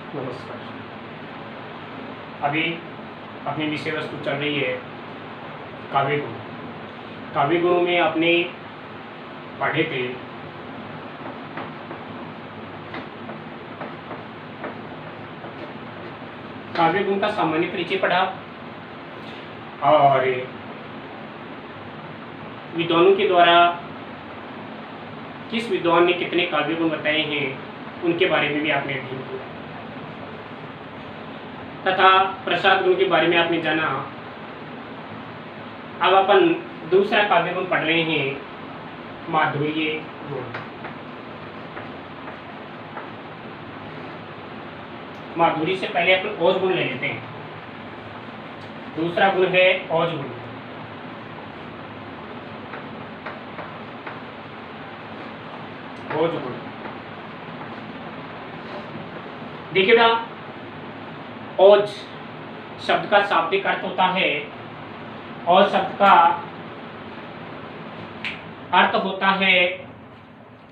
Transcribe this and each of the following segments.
नमस्कार। अभी अपनी विषय वस्तु चल रही है काव्य गुण। काव्य गुणों में आपने पढ़े थे काव्य गुण का सामान्य परिचय पढ़ा और विद्वानों के द्वारा किस विद्वान ने कितने काव्य गुण बताए हैं उनके बारे में भी आपने अध्ययन किया तथा प्रसाद गुण के बारे में आपने जाना। अब अपन दूसरा काव्य गुण पढ़ रहे हैं माधुर्य गुण। माधुर्य से पहले अपन ओज गुण ले लेते हैं। दूसरा गुण है ओज गुण। ओज गुण देखिए बेटा, ओज शब्द का शाब्दिक अर्थ होता है, ओज शब्द का अर्थ होता है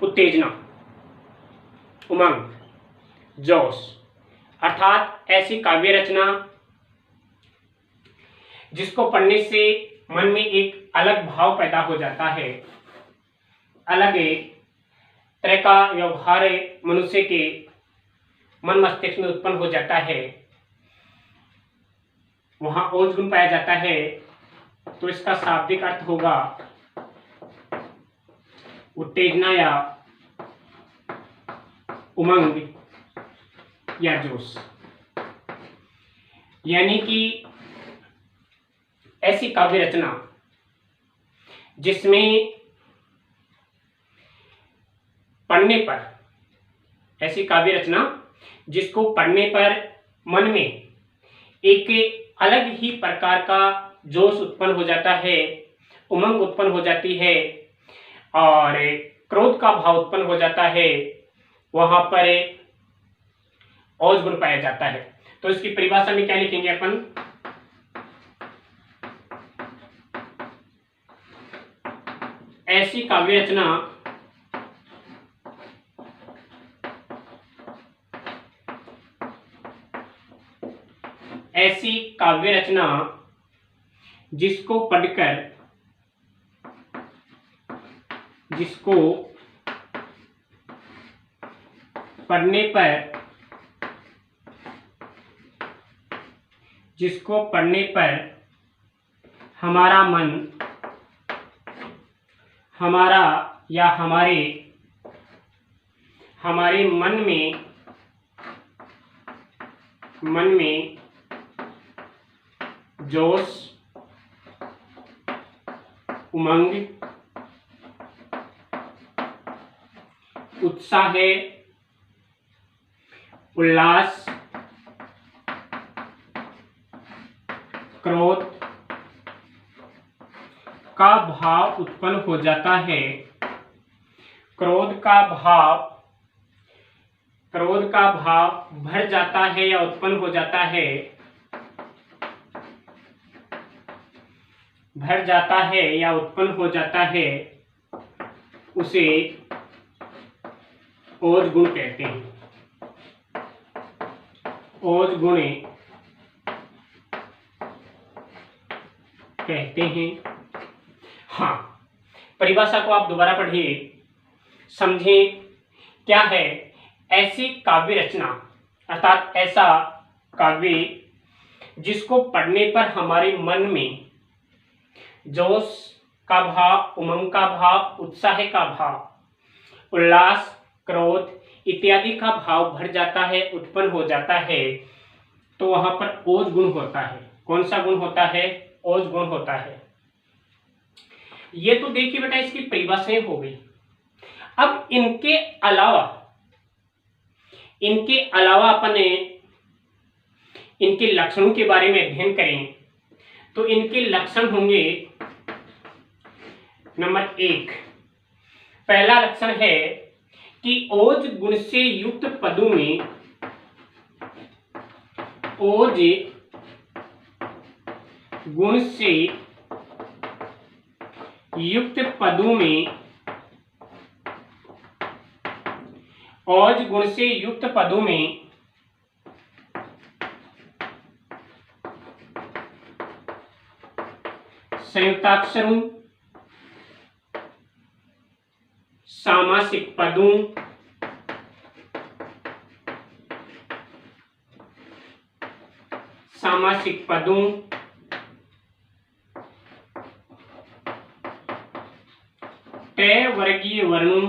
उत्तेजना, उमंग, जोश, अर्थात ऐसी काव्य रचना जिसको पढ़ने से मन में एक अलग भाव पैदा हो जाता है, अलग एक तरह का व्यवहार मनुष्य के मन मस्तिष्क में उत्पन्न हो जाता है, वहां ओज गुण पाया जाता है। तो इसका शाब्दिक अर्थ होगा उत्तेजना या उमंग या जोश, यानी कि ऐसी काव्य रचना जिसमें पढ़ने पर, ऐसी काव्य रचना जिसको पढ़ने पर मन में एक अलग ही प्रकार का जोश उत्पन्न हो जाता है, उमंग उत्पन्न हो जाती है और क्रोध का भाव उत्पन्न हो जाता है, वहां पर ओज गुण पाया जाता है। तो इसकी परिभाषा में क्या लिखेंगे अपन? ऐसी काव्य रचना ऐसी काव्य रचना जिसको पढ़कर, जिसको पढ़ने पर, जिसको पढ़ने पर हमारा मन, हमारा या हमारे मन में जोश, उमंग, उत्साह, उल्लास, क्रोध का भाव उत्पन्न हो जाता है। क्रोध का भाव भर जाता है या उत्पन्न हो जाता है, भर जाता है या उत्पन्न हो जाता है, उसे ओज गुण कहते हैं। ओज गुण कहते हैं। हाँ, परिभाषा को आप दोबारा पढ़िए, समझें क्या है ऐसी काव्य रचना, अर्थात ऐसा काव्य जिसको पढ़ने पर हमारे मन में जोश का भाव, उमंग का भाव, उत्साह का भाव, उल्लास, क्रोध इत्यादि का भाव भर जाता है, उत्पन्न हो जाता है, तो वहां पर ओज गुण होता है। कौन सा गुण होता है? ओज गुण होता है। ये तो देखिए बेटा इसकी परिभाषाएं हो गई। अब इनके अलावा अपन इनके लक्षणों के बारे में अध्ययन करें तो इनके लक्षण होंगे। नंबर 1, पहला लक्षण है कि ओज गुण से युक्त पदों में, ओज गुण से युक्त पदों में, ओज गुण से युक्त पदों में संयुक्ताक्षरों, सामासिक पदों, सामासिक पदों, टय वर्गीय वर्णों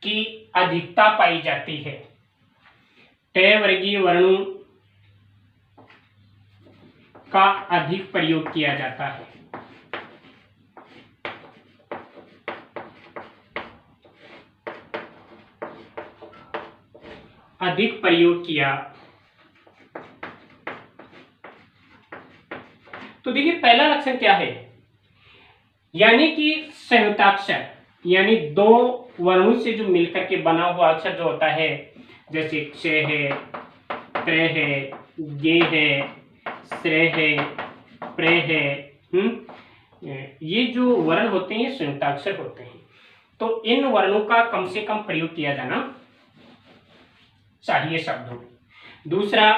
की अधिकता पाई जाती है। टय वर्गीय वर्णों का अधिक प्रयोग किया जाता है। अधिक प्रयोग किया। तो देखिए पहला लक्षण क्या है, यानी कि संयुक्ताक्षर, यानी दो वर्णों से जो मिलकर के बना हुआ अक्षर जो होता है, जैसे क्ष है, त्र है, गे है, श्रे है, प्रे है, ये जो वर्ण होते हैं संयुक्ताक्षर होते हैं। तो इन वर्णों का कम से कम प्रयोग किया जाना चाहिए शब्दों में। दूसरा,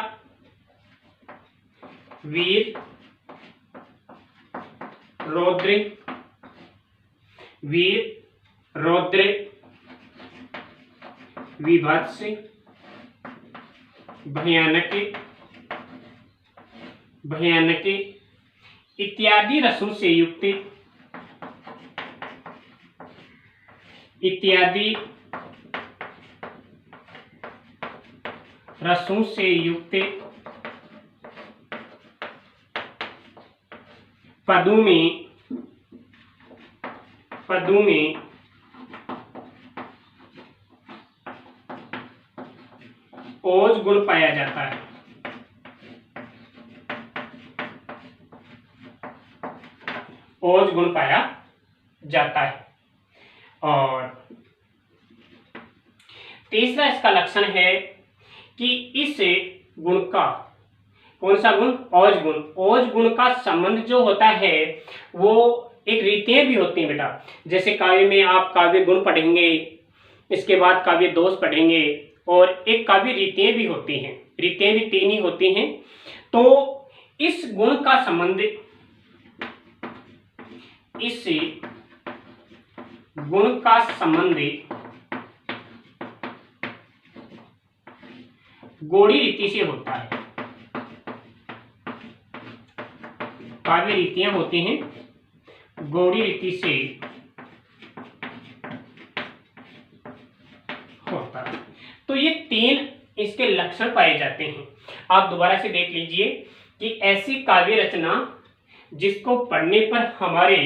वीर, रौद्र, वीर, रौद्र, विभत्स, भयानक, भयानक इत्यादि रसों से युक्त, इत्यादि रसों से युक्त पदों में ओज गुण पाया जाता है। ओज गुण पाया जाता है। और तीसरा इसका लक्षण है कि इस गुण का, कौन सा गुण, ओज गुण, ओज गुण का संबंध जो होता है वो एक रीतियां भी होती हैं बेटा। जैसे काव्य में आप काव्य गुण पढ़ेंगे, इसके बाद काव्य दोष पढ़ेंगे, और एक काव्य रीतियां भी होती हैं। रीतियां भी 3 ही होती हैं। तो इस गुण का संबंध, इस गुण का संबंध गौड़ी रीति से होता है। काव्य रीतियां होती हैं गौड़ी रीति से होता है। तो ये 3 इसके लक्षण पाए जाते हैं। आप दोबारा से देख लीजिए कि ऐसी काव्य रचना जिसको पढ़ने पर हमारे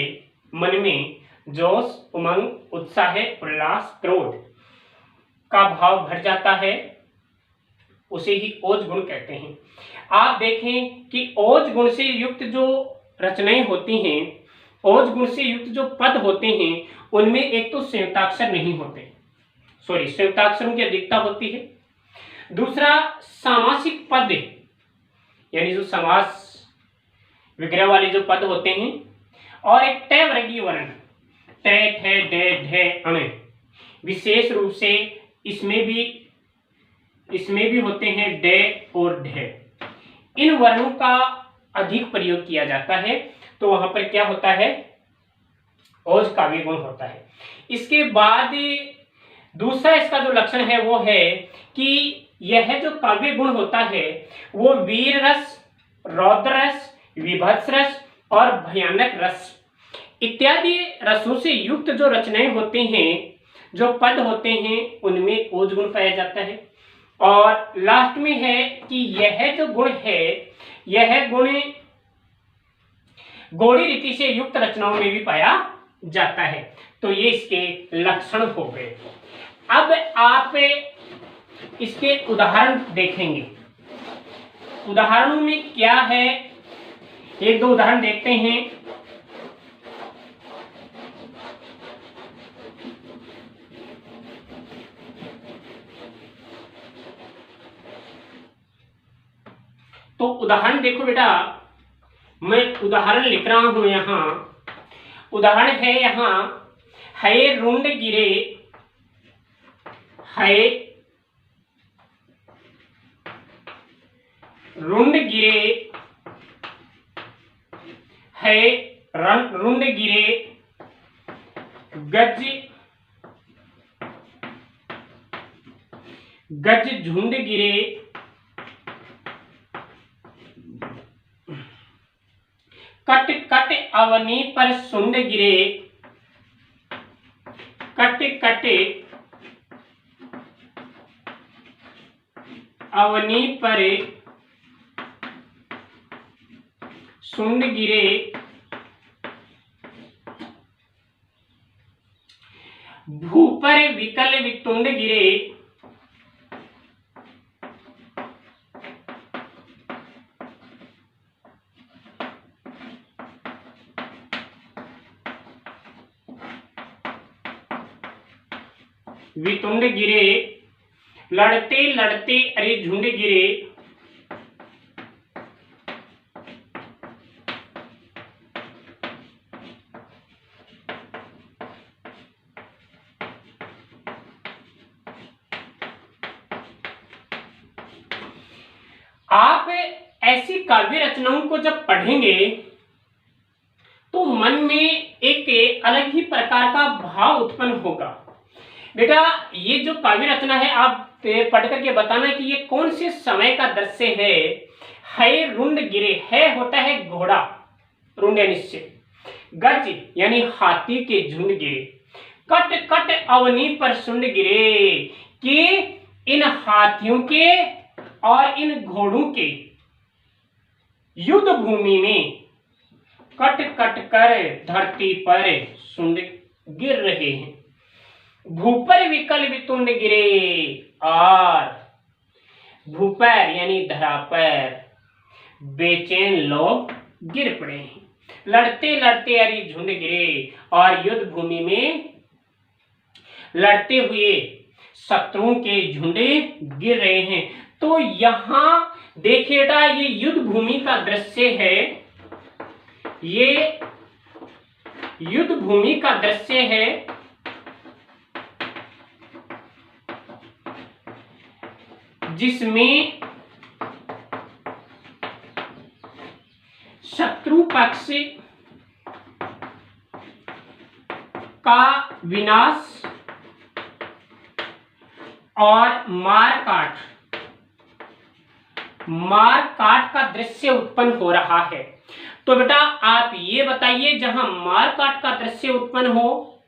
मन में जोश, उमंग, उत्साह, उल्लास, क्रोध का भाव भर जाता है, उसे ही ओज गुण कहते हैं। आप देखें कि ओज गुण से युक्त जो रचनाएं होती हैं, ओज गुण से युक्त जो पद होते हैं, उनमें एक तो संयुक्ताक्षर नहीं होते, संयुक्ताक्षरों की अधिकता होती है। दूसरा, सामासिक पद, यानी जो समास विग्रह वाले जो पद होते हैं, और एक टय वर्गीय वर्ण, टय, ठय, डय, ढय, अण, विशेष रूप से इसमें भी होते हैं डय और ढय। इन वर्णों का अधिक प्रयोग किया जाता है, तो वहां पर क्या होता है, ओज काव्य गुण होता है। इसके बाद दूसरा इसका जो लक्षण है वो है कि यह जो काव्य गुण होता है वो वीर रस, रौद्र रस, विभत्स रस और भयानक रस इत्यादि रसों से युक्त जो रचनाएं होते हैं, जो पद होते हैं, उनमें ओज गुण पाया जाता है। और लास्ट में है कि यह जो गुण है, यह गुण गौड़ी रीति से युक्त रचनाओं में भी पाया जाता है। तो ये इसके लक्षण हो गए। अब आप इसके उदाहरण देखेंगे। उदाहरणों में क्या है, एक दो उदाहरण देखते हैं। तो उदाहरण देखो बेटा, मैं उदाहरण लिख रहा हूं यहां। उदाहरण है यहां, है रुंड गिरे, है रुंड गिरे है रुंड गिरे गज गज झुंड गिरे कट कट अवनी पर सुंड गिरे कट कट अवनी पर सुंड गिरे भूपर विकल वितुंड गिरे वितुंड गिरे लड़ते लड़ते अरे झुंड गिरे आप ऐसी काव्य रचनाओं को जब पढ़ेंगे तो मन में एक अलग ही प्रकार का भाव उत्पन्न होगा। बेटा ये जो काव्य रचना है आप पढ़ करके बताना कि ये कौन से समय का दृश्य है रुंड गिरे, है होता है घोड़ा, रुंड यानी से, गज यानी हाथी के झुंड गिरे, कट कट अवनी पर सुंड गिरे कि इन हाथियों के और इन घोड़ों के युद्ध भूमि में कट कट कर धरती पर सुंड गिर रहे हैं। भूपर विकल वितुंड गिरे और भूपर यानी धरा पर बेचैन लोग गिर पड़े हैं। लड़ते लड़ते अरे झुंड गिरे और युद्ध भूमि में लड़ते हुए शत्रुओं के झुंडे गिर रहे हैं। तो यहां देखिएगा ये युद्ध भूमि का दृश्य है, ये युद्ध भूमि का दृश्य है जिसमें शत्रु पक्ष का विनाश और मार काट का दृश्य उत्पन्न हो रहा है। तो बेटा आप ये बताइए जहां मार काट का दृश्य उत्पन्न हो,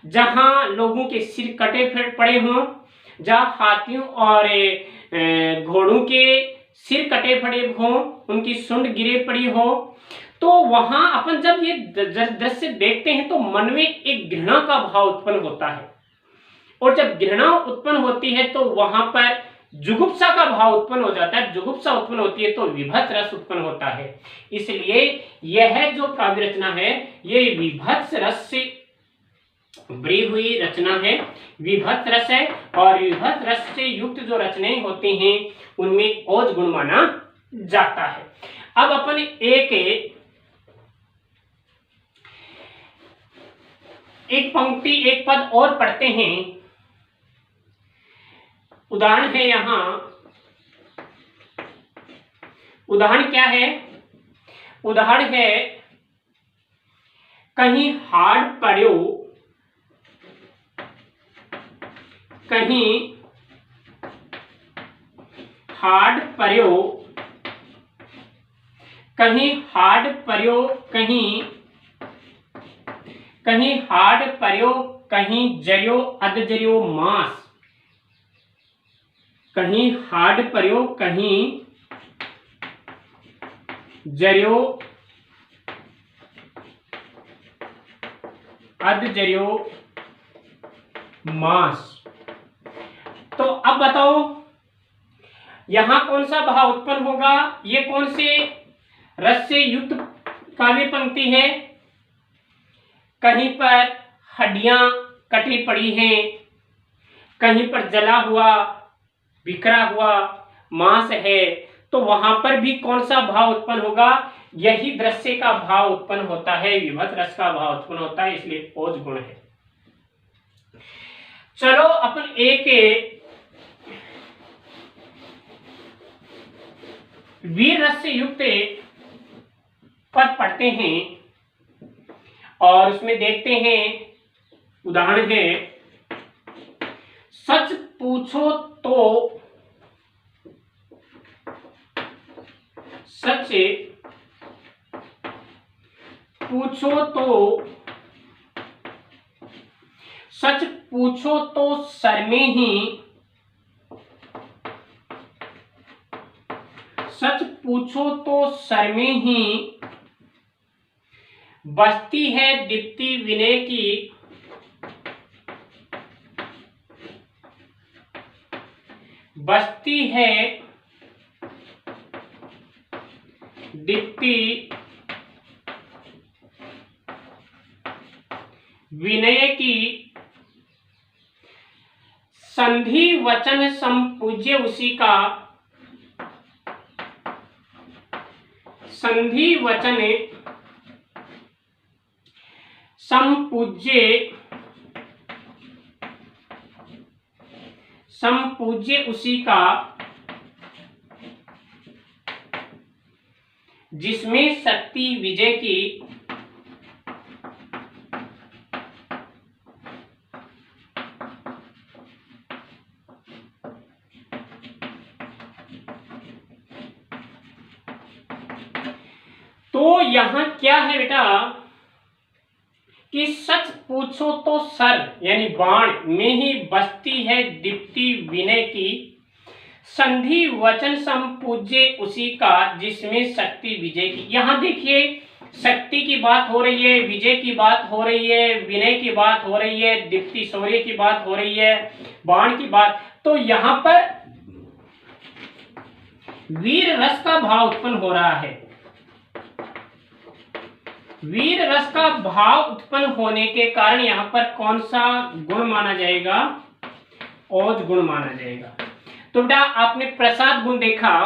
जहां लोगों के सिर कटे पड़े हों, जहां हाथियों और घोड़ों के सिर कटे पड़े हों, उनकी सूंड गिरे पड़ी हो, तो वहां अपन जब ये दृश्य देखते हैं तो मन में एक घृणा का भाव उत्पन्न होता है। और जब घृणा उत्पन्न होती है तो वहां पर जुगुप्सा का भाव उत्पन्न हो जाता है। जुगुप्सा उत्पन्न होती है तो विभत्स रस उत्पन्न होता है। इसलिए यह जो काव्य रचना है ये विभत्स रस से भरी हुई रचना है, विभत्स रस है। और विभत्स रस से युक्त जो रचनाएं होती हैं उनमें ओज गुण माना जाता है। अब अपन एक पंक्ति एक पद और पढ़ते हैं। उदाहरण है यहां, उदाहरण क्या है? उदाहरण है कहीं हाड़ पड़ो, कहीं हाड़ पड़ो, कहीं हाड़ पड़ो, कहीं हाड़ पड़ो, कहीं जरियो अध जरियो मांस, कहीं हाड़ पड़ो, कहीं जरियो अध जरियो मांस। तो अब बताओ यहां कौन सा भाव उत्पन्न होगा? ये कौन से रस से युक्त काव्य पंक्ति है? कहीं पर हड्डियां कटी पड़ी हैं, कहीं पर जला हुआ बिखरा हुआ मांस है, तो वहां पर भी कौन सा भाव उत्पन्न होगा? यही दृश्य का भाव उत्पन्न होता है, विभत्स रस का भाव उत्पन्न होता है, इसलिए ओज गुण है। चलो अपन एक वीर रस से युक्त पद पढ़ते हैं और उसमें देखते हैं, उदाहरण है, सच पूछो तो सच पूछो तो सच पूछो तो सर में ही सच पूछो तो सर में ही बसती है दीप्ति विनय की, बसती है दीप्ति विनय की, संधि वचन संपूज्य उसी का, संधि वचन संपूज्य उसी का, जिसमें शक्ति विजय की, तो यहां क्या है बेटा कि सच पूछो तो सर यानी बाण में ही बसती है दीप्ति विनय की, संधि वचन संपूज्य उसी का, जिसमें शक्ति विजय की। यहां देखिए शक्ति की बात हो रही है, विजय की बात हो रही है, विनय की बात हो रही है, दीप्ति शौर्य की बात हो रही है, बाण की बात। तो यहां पर वीर रस का भाव उत्पन्न हो रहा है। वीर रस का भाव उत्पन्न होने के कारण यहां पर कौन सा गुण माना जाएगा? ओज गुण माना जाएगा। तो बेटा आपने प्रसाद गुण देखा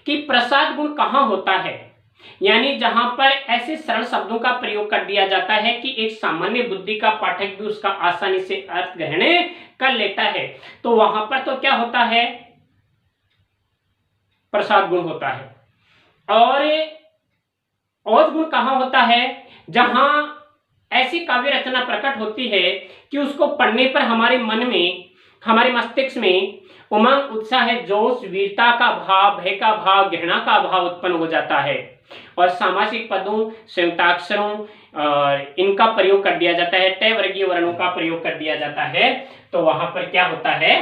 कि प्रसाद गुण कहां होता है, यानी जहां पर ऐसे सरल शब्दों का प्रयोग कर दिया जाता है कि एक सामान्य बुद्धि का पाठक भी उसका आसानी से अर्थ ग्रहण कर लेता है। तो वहां पर तो क्या होता है? प्रसाद गुण होता है। और ओज गुण कहां होता है? जहां ऐसी काव्य रचना प्रकट होती है कि उसको पढ़ने पर हमारे मन में, हमारे मस्तिष्क में उमंग, उत्साह, जोश, वीरता का भाव, भय का भाव, घृणा का भाव उत्पन्न हो जाता है और सामासिक पदों, संयुक्ताक्षरों और इनका प्रयोग कर दिया जाता है, तय वर्गीय वर्णों का प्रयोग कर दिया जाता है। तो वहां पर क्या होता है?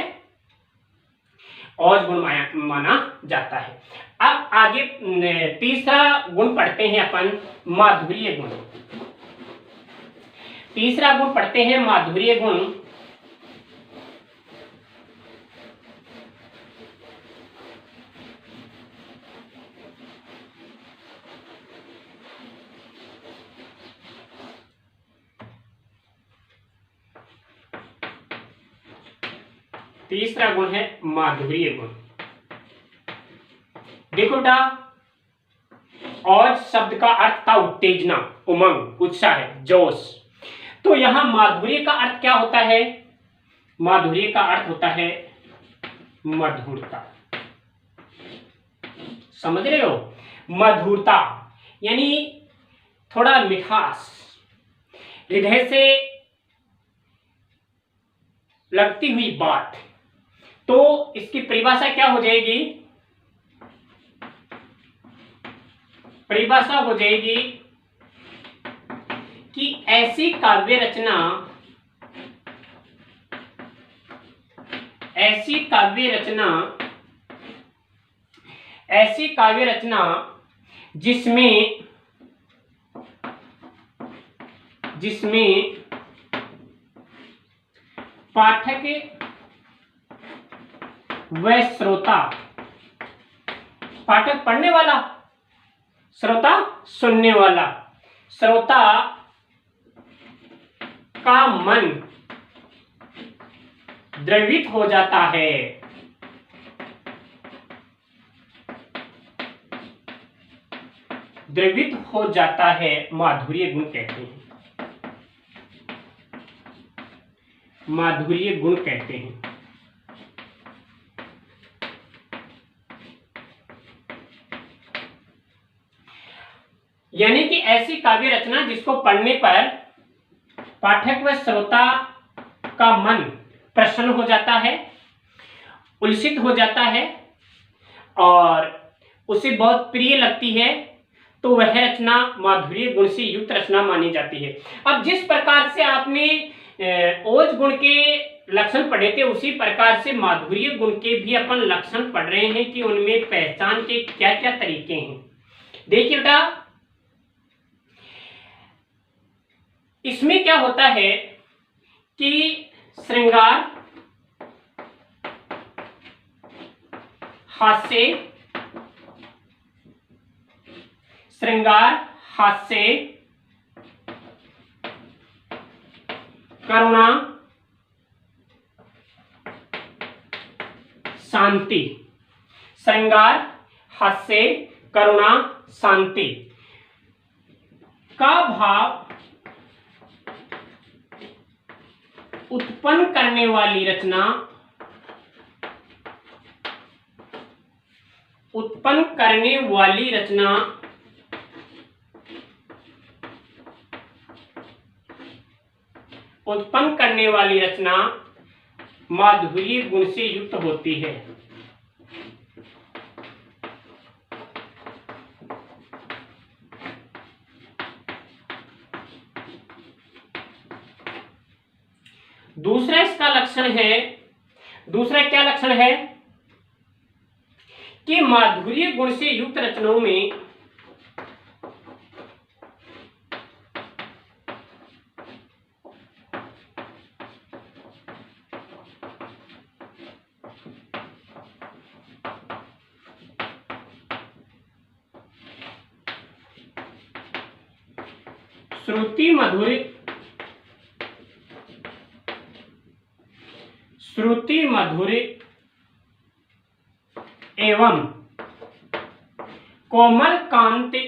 ओज गुण माना जाता है। अब आगे तीसरा गुण पढ़ते हैं अपन, माधुर्य गुण। तीसरा गुण पढ़ते हैं माधुर्य गुण। तीसरा गुण है माधुर्य गुण। देखो बेटा, और शब्द का अर्थ था उत्तेजना, उमंग, उत्साह, जोश। तो यहां माधुर्य का अर्थ क्या होता है? माधुर्य का अर्थ होता है मधुरता। समझ रहे हो? मधुरता यानी थोड़ा मिठास, हृदय से लगती हुई बात। तो इसकी परिभाषा क्या हो जाएगी? परिभाषा हो जाएगी कि ऐसी काव्य रचना, ऐसी काव्य रचना, ऐसी काव्य रचना जिसमें पाठक व श्रोता, पाठक पढ़ने वाला, श्रोता सुनने वाला, श्रोता का मन द्रवित हो जाता है, द्रवित हो जाता है, माधुर्य गुण कहते हैं। माधुर्य गुण कहते हैं। यानी कि ऐसी काव्य रचना जिसको पढ़ने पर पाठक व श्रोता का मन प्रसन्न हो जाता है, उल्सित हो जाता है और उसे बहुत प्रिय लगती है, तो वह रचना माधुर्य गुण से युक्त रचना मानी जाती है। अब जिस प्रकार से आपने ओज गुण के लक्षण पढ़े थे, उसी प्रकार से माधुर्य गुण के भी अपन लक्षण पढ़ रहे हैं कि उनमें पहचान के क्या क्या तरीके हैं। देखिए बेटा, इसमें क्या होता है कि श्रृंगार, हास्य, करुणा, शांति। श्रृंगार, हास्य, करुणा, शांति का भाव उत्पन्न करने वाली रचना, माधुर्य गुण से युक्त होती है। दूसरा इसका लक्षण है, दूसरा क्या लक्षण है कि माधुर्य गुण से युक्त रचनाओं में श्रुति मधुर एवं कोमल कांति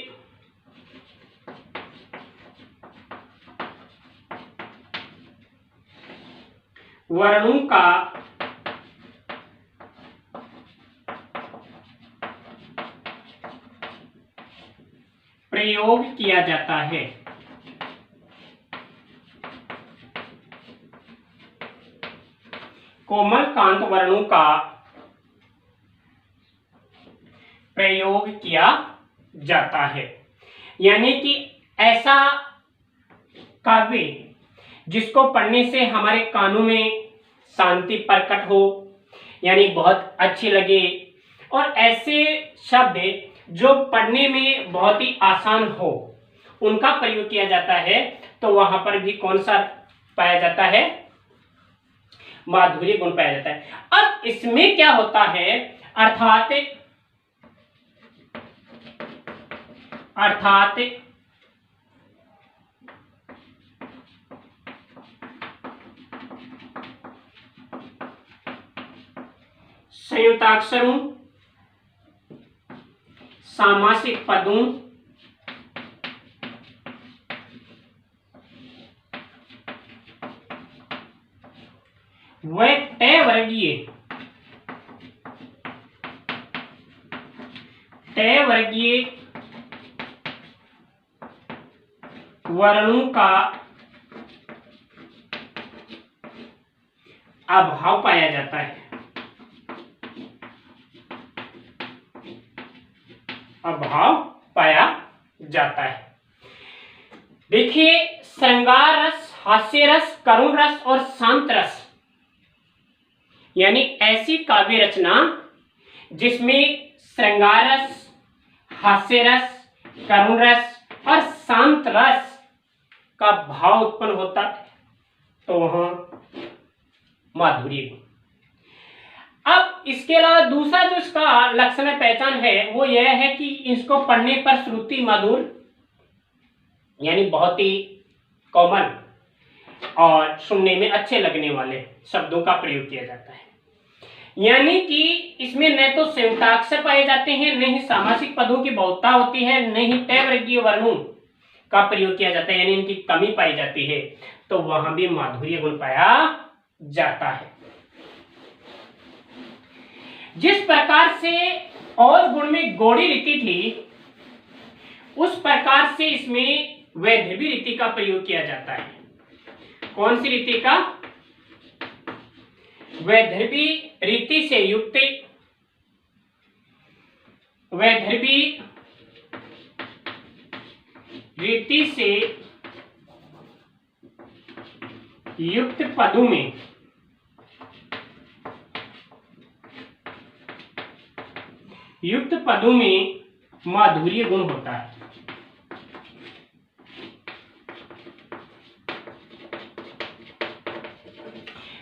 वर्णों का प्रयोग किया जाता है। कोमल कांत वर्णों का प्रयोग किया जाता है, यानी कि ऐसा काव्य जिसको पढ़ने से हमारे कानों में शांति प्रकट हो, यानी बहुत अच्छी लगे, और ऐसे शब्द जो पढ़ने में बहुत ही आसान हो, उनका प्रयोग किया जाता है। तो वहां पर भी कौन सा पाया जाता है? माधुर्य गुण पाया जाता है। अब इसमें क्या होता है, अर्थात संयुक्ताक्षरों, सामासिक पदों, व टय वर्गीय वर्णों का अभाव पाया जाता है। देखिए, श्रृंगार रस, हास्य रस, करुण रस और शांत रस, यानी ऐसी काव्य रचना जिसमें श्रृंगार रस, हास्य रस, करुण रस और शांत रस का भाव उत्पन्न होता है, तो वहां माधुर्य गुण। अब इसके अलावा दूसरा जो इसका लक्षण पहचान है वो यह है कि इसको पढ़ने पर श्रुति मधुर, यानी बहुत ही कोमल और सुनने में अच्छे लगने वाले शब्दों का प्रयोग किया जाता है। यानी कि इसमें न तो संयुक्ताक्षर पाए जाते हैं, न ही सामासिक पदों की बहुलता होती है, न ही तय वर्गीय वर्णों का प्रयोग किया जाता है, यानी इनकी कमी पाई जाती है, तो वहां भी माधुर्य गुण पाया जाता है। जिस प्रकार से औज गुण में गौड़ी रीति थी, उस प्रकार से इसमें वैधर्भी रीति का प्रयोग किया जाता है। कौन सी रीति का? वैधर्भी रीति से युक्त, वैधर्भी रीति से युक्त पदों में माधुर्य गुण होता है।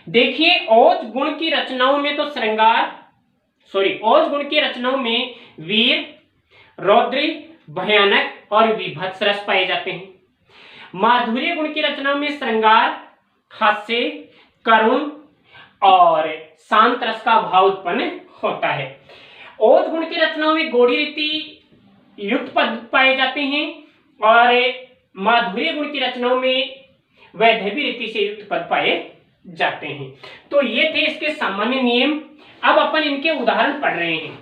देखिए ओज गुण की रचनाओं में तो ओज गुण की रचनाओं में वीर, रौद्र, भयानक और विभत्स रस पाए जाते हैं। माधुर्य गुण की रचनाओं में श्रृंगार, हास्य, करुण और शांत रस का भाव उत्पन्न होता है। ओज गुण की रचनाओं में गौड़ी रीति युक्त पद पाए जाते हैं और माधुर्य गुण की रचनाओं में वैधर्भी रीति से युक्त पद पाए जाते हैं। तो ये थे इसके सामान्य नियम। अब अपन इनके उदाहरण पढ़ रहे हैं।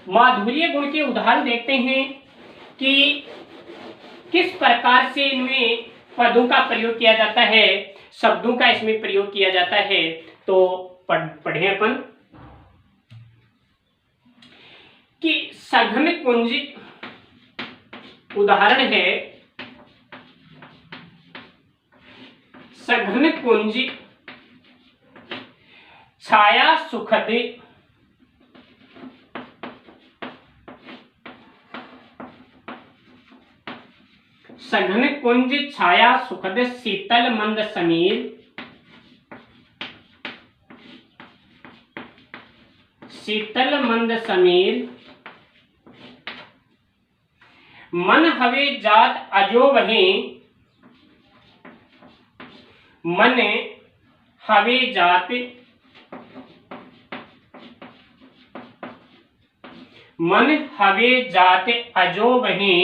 माधुर्य गुण के उदाहरण देखते हैं कि किस प्रकार से इनमें पदों का प्रयोग किया जाता है, शब्दों का इसमें प्रयोग किया जाता है। तो पढ़े अपन कि सघन कुंज उदाहरण है। सघन कुंज छाया सुखद, सघन कुंज छाया सुखद, शीतल मंद समीर, शीतल मंद समीर, मन हवे जात अजो वहे, मन हवे जात, मन हवे जात अजो वहे,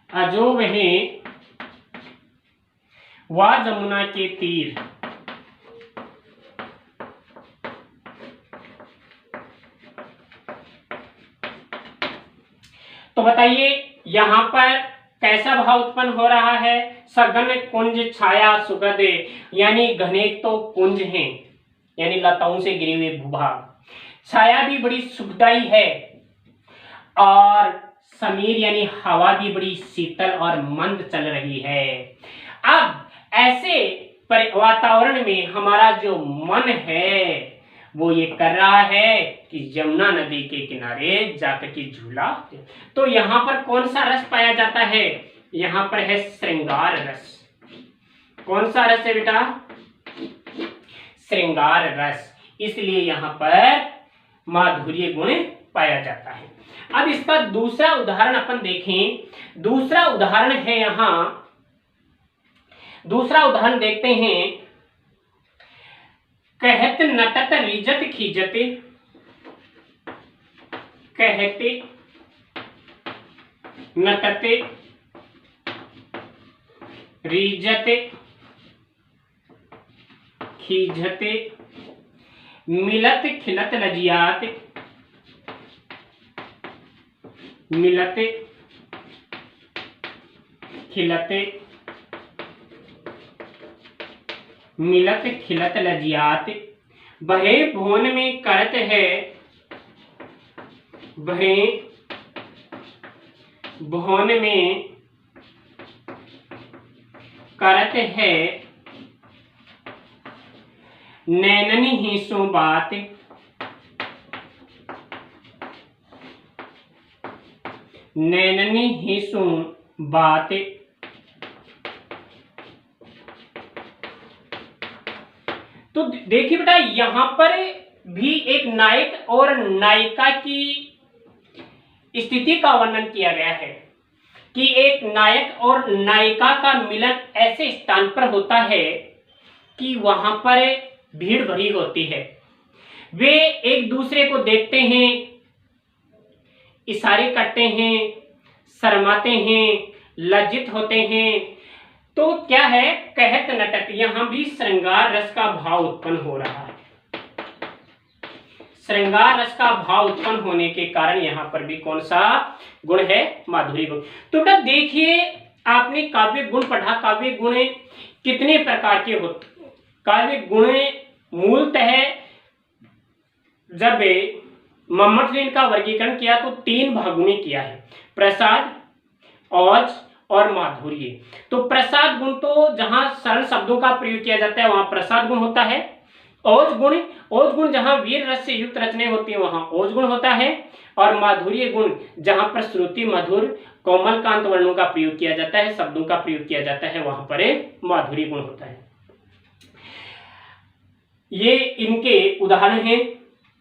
अजो वहे वा जमुना के तीर। तो बताइए यहां पर कैसा भाव उत्पन्न हो रहा है? सघन कुंज छाया सुगध, यानी घने तो कुंज हैं, यानी लताओं से गिरे हुए भूभाग, छाया भी बड़ी सुखदाई है और समीर यानी हवा भी बड़ी शीतल और मंद चल रही है। अब ऐसे वातावरण में हमारा जो मन है वो ये कर रहा है कि यमुना नदी के किनारे जाकर के झूला। तो यहाँ पर कौन सा रस पाया जाता है? यहाँ पर है श्रृंगार रस। कौन सा रस है बेटा? श्रृंगार रस। इसलिए यहाँ पर माधुर्य गुण पाया जाता है। अब इसका दूसरा उदाहरण अपन देखें। दूसरा उदाहरण है यहाँ, दूसरा उदाहरण देखते हैं। कहत नटत रिजत खीजते, कहते नटते रिजते खीजते, मिलत खिलत लजियात, मिलते खिलते, मिलत खिलत लजियात, बहे भुवन में करत है, बहे भुवन में करत है, नैननी ही सो बात, नैननी ही सो बात। तो देखिए बेटा यहां पर भी एक नायक और नायिका की स्थिति का वर्णन किया गया है कि एक नायक और नायिका का मिलन ऐसे स्थान पर होता है कि वहां पर भीड़ भरी होती है। वे एक दूसरे को देखते हैं, इशारे करते हैं, शर्माते हैं, लज्जित होते हैं। तो क्या है? कहत नटत, यहां भी श्रृंगार रस का भाव उत्पन्न हो रहा है। श्रृंगार रस का भाव उत्पन्न होने के कारण यहाँ पर भी कौन सा गुण है? माधुरी गुण। तो बेटा देखिए, आपने काव्य गुण पढ़ा। काव्य गुण कितने प्रकार के होते? काव्य गुण मूलतः जब मम्मट ने इनका वर्गीकरण किया तो 3 भागों में किया है, प्रसाद, औज और माधुर्य। तो प्रसाद गुण तो जहां सरल शब्दों का प्रयोग किया जाता है वहां प्रसाद गुण होता है। औज गुण जहां वीर रस से युक्त रचनाएं होती है वहां औज गुण होता है। और माधुर्य गुण जहां पर श्रुति मधुर कोमल कांत वर्णों का प्रयोग किया जाता है, शब्दों का प्रयोग किया जाता है, वहां पर माधुर्य गुण होता है। ये इनके उदाहरण हैं।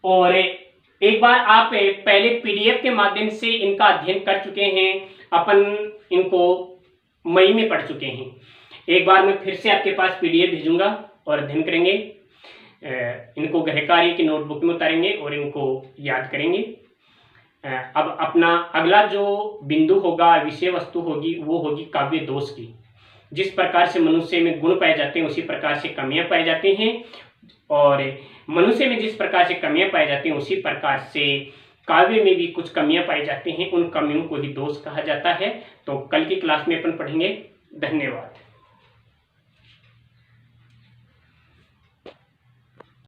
और एक बार आप पहले पीडीएफ के माध्यम से इनका अध्ययन कर चुके हैं, अपन इनको मई में पढ़ चुके हैं। एक बार मैं फिर से आपके पास पीडीएफ भेजूंगा और अध्ययन करेंगे, इनको गृह कार्य की नोटबुक में उतारेंगे और इनको याद करेंगे। अब अपना अगला जो बिंदु होगा, विषय वस्तु होगी, वो होगी काव्य दोष की। जिस प्रकार से मनुष्य में गुण पाए जाते हैं उसी प्रकार से कमियां पाई जाती हैं, और मनुष्य में जिस प्रकार से कमियां पाई जाती हैं उसी प्रकार से काव्य में भी कुछ कमियां पाई जाती हैं। उन कमियों को ही दोष कहा जाता है। तो कल की क्लास में अपन पढ़ेंगे। धन्यवाद।